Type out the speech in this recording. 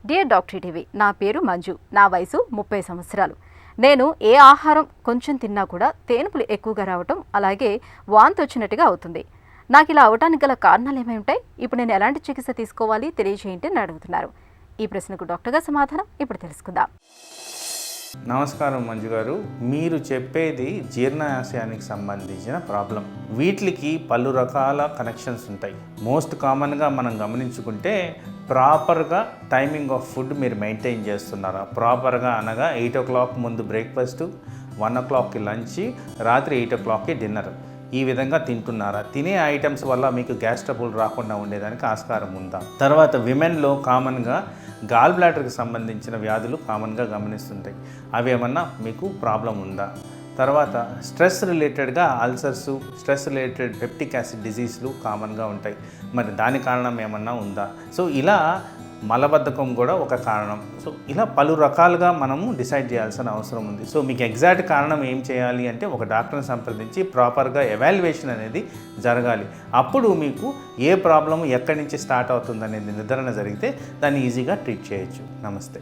Dear doctor TV, నా పేరు మంజు. నా వయసు 30 సంవత్సరాలు. నేను ఏ ఆహారం కొంచెం తిన్నా కూడా తేనుపులు ఎక్కువగా రావటం, అలాగే వాంతి వచ్చినట్టుగా అవుతుంది. నాకు ఇలా అవటానికి గల కారణాలు ఏమై ఉంటాయి? ఇప్పుడు నేను ఎలాంటి చికిత్స తీసుకోవాలి తెలియజేయండి అని అడుగుతున్నారు. ఈ ప్రశ్నకు డాక్టర్ గారి సమాధానం ఇప్పుడు తెలుసుకుందాం. నమస్కారం మంజు గారు, మీరు చెప్పేది జీర్ణాశయానికి సంబంధించిన ప్రాబ్లం. వీటికి పలు రకాల కనెక్షన్స్ ఉంటాయి. మోస్ట్ కామన్గా మనం గమనించుకుంటే ప్రాపర్గా టైమింగ్ ఆఫ్ ఫుడ్ మీరు మెయింటైన్ చేస్తున్నారా? ప్రాపర్గా అనగా 8 o'clock ముందు బ్రేక్ఫాస్ట్, 1 o'clockకి లంచ్, రాత్రి 8 o'clockకి డిన్నర్. ఈ విధంగా తింటున్నారా? తినే ఐటమ్స్ వల్ల మీకు గ్యాస్ ట్రబుల్ రాకుండా ఉండేదానికి ఆస్కారం ఉందా? తర్వాత విమెన్లో కామన్గా గాల్ బ్లాడర్కి సంబంధించిన వ్యాధులు కామన్గా గమనిస్తుంటాయి. అవి ఏమన్నా మీకు ప్రాబ్లం ఉందా? తర్వాత స్ట్రెస్ రిలేటెడ్గా అల్సర్సు, స్ట్రెస్ రిలేటెడ్ పెప్టిక్ యాసిడ్ డిజీజ్లు కామన్గా ఉంటాయి. మరి దాని కారణం ఏమన్నా ఉందా? సో ఇలా మలబద్ధకం కూడా ఒక కారణం. సో ఇలా పలు రకాలుగా మనము డిసైడ్ చేయాల్సిన అవసరం ఉంది. సో మీకు ఎగ్జాక్ట్ కారణం ఏం చేయాలి అంటే ఒక డాక్టర్ని సంప్రదించి ప్రాపర్గా ఎవాల్యుయేషన్ అనేది జరగాలి. అప్పుడు మీకు ఏ ప్రాబ్లము ఎక్కడి నుంచి స్టార్ట్ అవుతుంది అనేది నిర్ధారణ జరిగితే దాన్ని ఈజీగా ట్రీట్ చేయొచ్చు. నమస్తే.